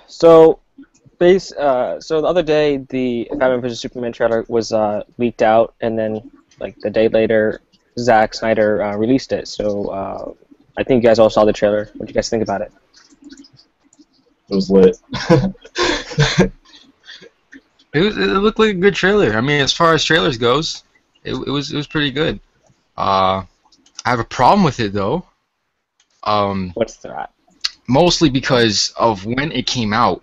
So so the other day the Batman vs Superman trailer was leaked out, and then like the day later, Zack Snyder released it. So I think you guys all saw the trailer. What do you guys think about it? It was lit. It looked like a good trailer. I mean, as far as trailers goes, it was pretty good. Uh, I have a problem with it though. Um, What's that? Mostly because of when it came out,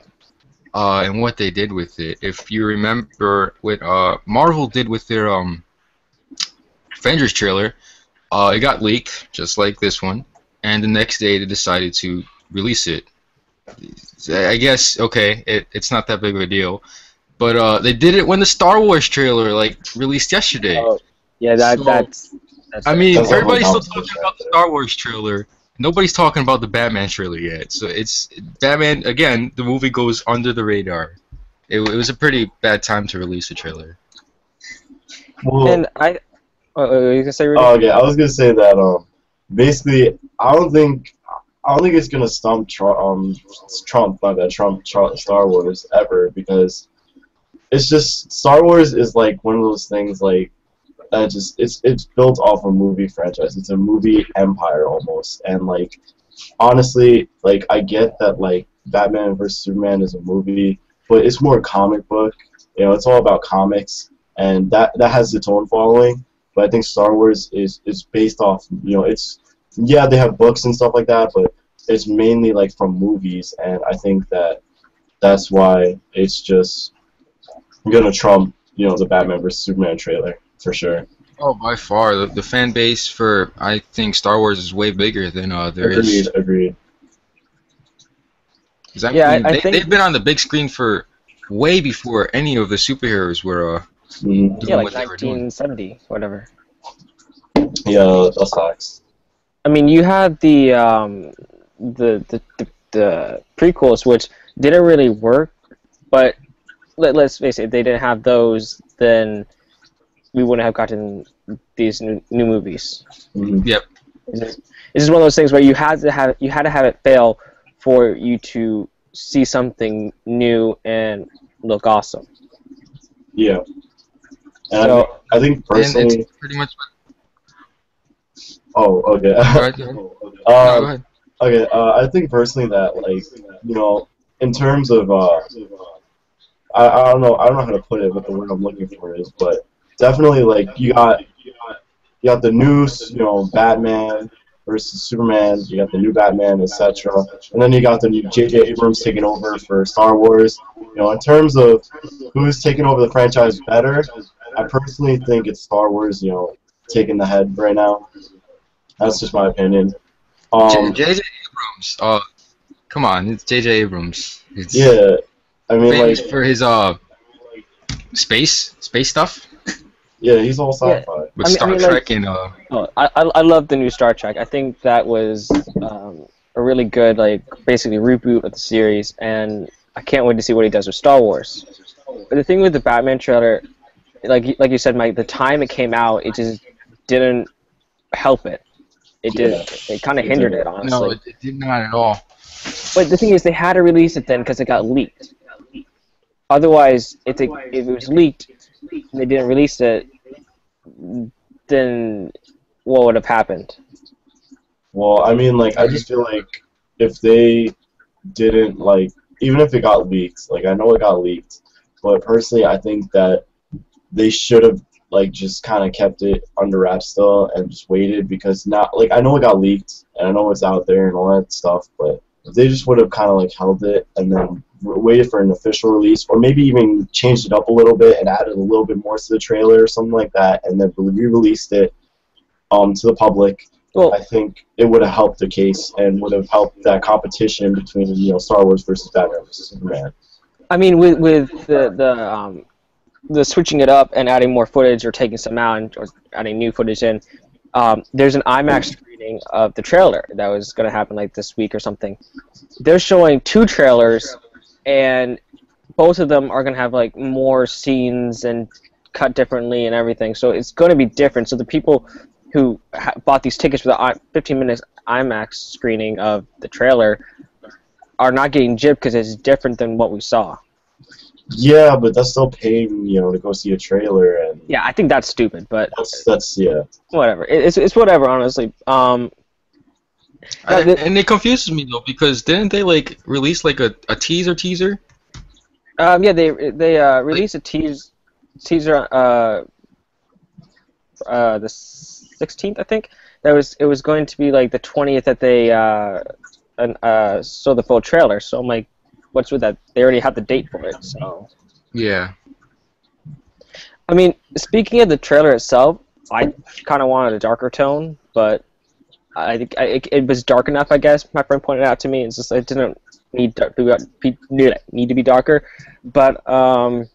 and what they did with it. If you remember what Marvel did with their Avengers trailer, it got leaked just like this one, and the next day they decided to release it. I guess okay, it's not that big of a deal. But they did it when the Star Wars trailer like released yesterday. Oh, yeah, So that's I right. mean, That's definitely everybody's still talking competition right about the there. Star Wars trailer. Nobody's talking about the Batman trailer yet. So it's Batman again. The movie goes under the radar. It was a pretty bad time to release a trailer. Well, And you can say Rudy? oh yeah, I was gonna say that basically I don't think it's gonna stump Trump, not that Trump Star Wars ever, because it's just Star Wars is like one of those things like that just it's built off a movie franchise. It's a movie empire almost, and like honestly, like I get that like Batman vs Superman is a movie, but it's more comic book. You know, it's all about comics, and that has its own following. But I think Star Wars is based off. You know, it's yeah they have books and stuff like that, but it's mainly like from movies, and I think that's why it's just gonna trump the Batman vs Superman trailer for sure. Oh, by far, the fan base for I think Star Wars is way bigger than there Agreed, is. agreed. 'Cause I Yeah, mean, I think they've been on the big screen for way before any of the superheroes were Mhm. yeah, doing like what they were doing. 1970, whatever. Yeah, that's facts. I mean, you had the prequels, which didn't really work, but let's face it, if they didn't have those, then we wouldn't have gotten these new movies. Mhm. Yep. It's just one of those things where you had to have it fail for you to see something new and look awesome. Yeah, and So I think And it's personally. pretty much. Oh, okay. Go ahead. Go ahead. No, go um, ahead. okay. I think personally that like in terms of I don't know how to put it, what the word I'm looking for is, but definitely like you got the new Batman versus Superman. You got the new Batman, etc. And then you got the new J.J. Abrams taking over for Star Wars. In terms of who's taking over the franchise better, I personally think it's Star Wars. Taking the head right now. That's just my opinion. J.J. Abrams. Come on, it's J.J. Abrams. It's Yeah, I mean, like, famous for his space stuff yeah, he's all yeah, sci-fi. with I Star mean, like, Trek and oh, I love the new Star Trek. I think that was a really good, like, basically reboot of the series, and I can't wait to see what he does with Star Wars. But the thing with the Batman trailer, like you said, Mike, the time it came out, it just didn't help it. It Yeah, did. It kind of it hindered did. it, no, honestly. it did not at all. But the thing is, they had to release it then because it got leaked. Otherwise, if it was leaked and they didn't release it, then what would have happened? Well, I mean, like, I just feel like if they didn't like, even if it got leaked, like I know it got leaked, but personally, I think that they should have like just kind of kept it under wraps still and just waited because not like I know it got leaked and I know it's out there and all that stuff, but if they just would have kind of like held it and then waited for an official release or maybe even changed it up a little bit and added a little bit more to the trailer or something like that and then re-released it to the public, I Well, think it would have helped the case and would have helped that competition between Star Wars versus Batman versus Superman. I mean, with the switching it up and adding more footage or taking some out and, or adding new footage in, there's an IMAX screening of the trailer that was going to happen like this week or something. They're showing two trailers, and both of them are going to have like more scenes and cut differently and everything. So it's going to be different. So the people who bought these tickets for the 15 minutes IMAX screening of the trailer, are not getting gypped because it's different than what we saw. Yeah, but that's still paying, to go see a trailer, and Yeah, I think that's stupid, but that's yeah. whatever. It's whatever, honestly. And it confuses me though because didn't they like release like a teaser? Yeah, they released a teaser the 16th, I think. It was going to be like the 20th that they saw the full trailer. So I'm like, what's with that? They already had the date for it. So Yeah. I mean, speaking of the trailer itself, I kind of wanted a darker tone, but I think it was dark enough. I guess my friend pointed out to me. It's just it didn't need to be darker. But the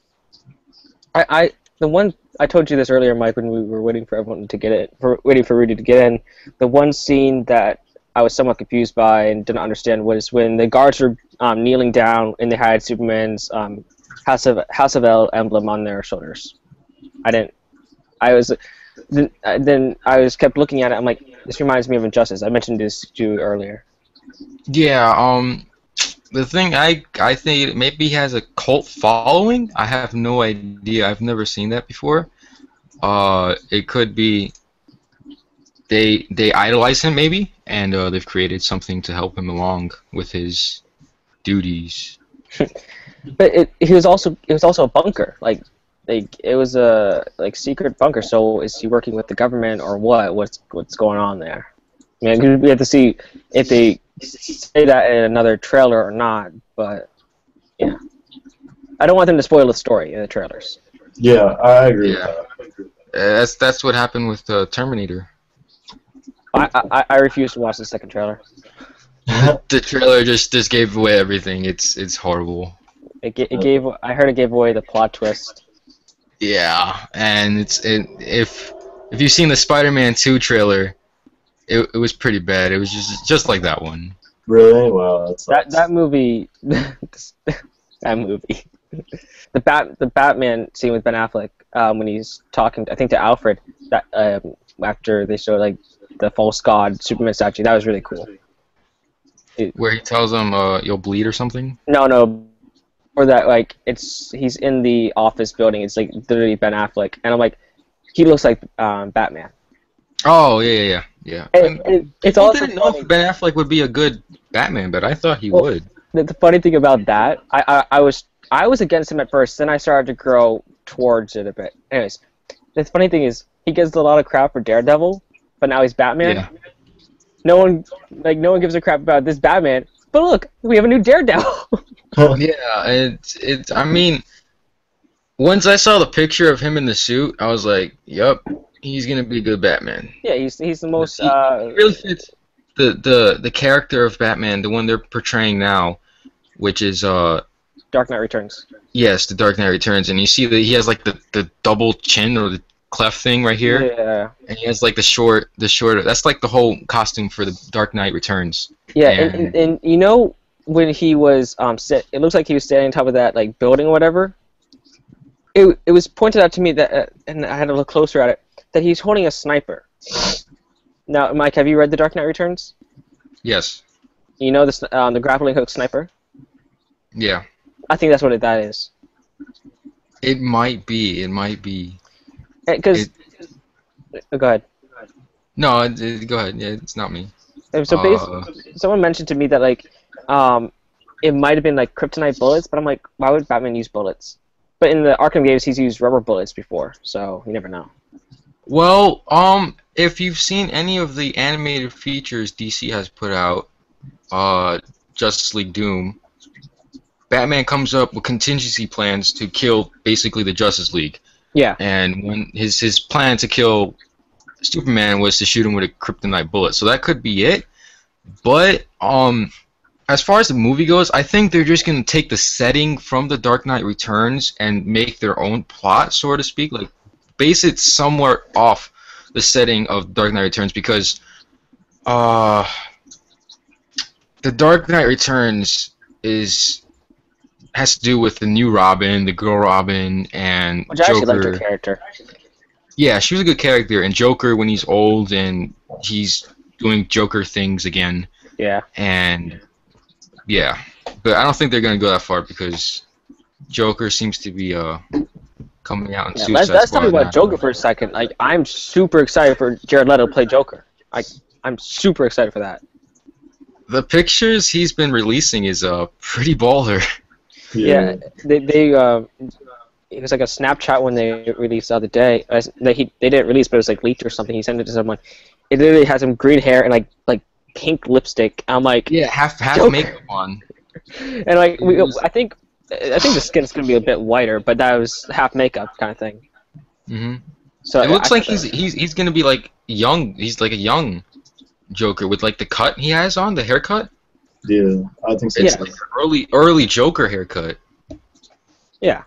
one I told you this earlier, Mike, when we were waiting for everyone to get it, waiting for Rudy to get in. The one scene that I was somewhat confused by and didn't understand was when the guards were kneeling down and they had Superman's House of El emblem on their shoulders. Then I was kept looking at it. I'm like, this reminds me of Injustice. I mentioned this to you earlier. Yeah. The thing I think it maybe has a cult following. I have no idea. I've never seen that before. It could be they idolize him maybe, and they've created something to help him along with his duties. But it was also a bunker. Like it was a secret bunker. So is he working with the government or what? What's going on there? I mean, we have to see if they say that in another trailer or not. But yeah, I don't want them to spoil the story in the trailers. Yeah, I agree. Yeah. That's what happened with Terminator. I refuse to watch the second trailer. The trailer just gave away everything. It's horrible. I heard it gave away the plot twist. Yeah, and if you've seen the Spider-Man 2 trailer, it was pretty bad. It was just like that one. Really? Wow, that movie. That movie. The Batman scene with Ben Affleck when he's talking, I think, to Alfred. That after they showed like the false god Superman statue, that was really cool. Where he tells him you'll bleed or something. No. Or that he's in the office building. It's like literally Ben Affleck, and I'm like, he looks like Batman. Oh yeah. It's I also didn't know if Ben Affleck would be a good Batman, but I thought he would. The funny thing about that, I was against him at first, then I started to grow towards it a bit. Anyways, the funny thing is he gets a lot of crap for Daredevil, but now he's Batman. Yeah. No one gives a crap about this Batman. But look, we have a new Daredevil. Yeah, I mean, once I saw the picture of him in the suit, I was like, "Yup, he's gonna be a good Batman." Yeah, he's the most. He really fits the character of Batman, the one they're portraying now, which is Dark Knight Returns. Yes, the Dark Knight Returns, and you see that he has like the double chin or the cleft thing right here. Yeah. And he has like the short. That's like the whole costume for the Dark Knight Returns. Yeah, and you know when he was it looks like he was standing on top of that like building or whatever. It was pointed out to me that, and I had to look closer at it, that he's holding a sniper. Now, Mike, have you read The Dark Knight Returns? Yes. You know the grappling hook sniper? Yeah. I think that's what that is. It might be. Because go ahead. No, go ahead. Yeah, it's not me. So basically, someone mentioned to me that it might have been like kryptonite bullets, but I'm like, why would Batman use bullets? But in the Arkham games, he's used rubber bullets before, so you never know. Well, if you've seen any of the animated features DC has put out, Justice League Doom, Batman comes up with contingency plans to kill basically the Justice League. Yeah. And when his plan to kill Superman was to shoot him with a kryptonite bullet, so that could be it. But as far as the movie goes, I think they're just gonna take the setting from The Dark Knight Returns and make their own plot, so to speak, like base it somewhere off the setting of Dark Knight Returns, because The Dark Knight Returns has to do with the new Robin, the girl Robin, and Which I Joker. actually liked her character. Yeah, she was a good character, and Joker when he's old and he's doing Joker things again. Yeah. And yeah. But I don't think they're gonna go that far because Joker seems to be coming out in Yeah, Suicide let's talk Squad about now. Joker for a second. Like, I'm super excited for Jared Leto to play Joker. I'm super excited for that. The pictures he's been releasing is pretty baller. Yeah, they it was like a Snapchat when they released the other day. They didn't release, but it was like leaked or something. He sent it to someone. It literally has him green hair and like pink lipstick. I'm like, Yeah, half Joker. makeup on. And like I think the skin's gonna be a bit whiter, but that was half makeup kind of thing. Hmm. So It looks I like thought he's gonna be like young. He's like a young Joker with like the cut he has on, the haircut. Yeah, I think so. It's Yeah. like early Joker haircut. yeah.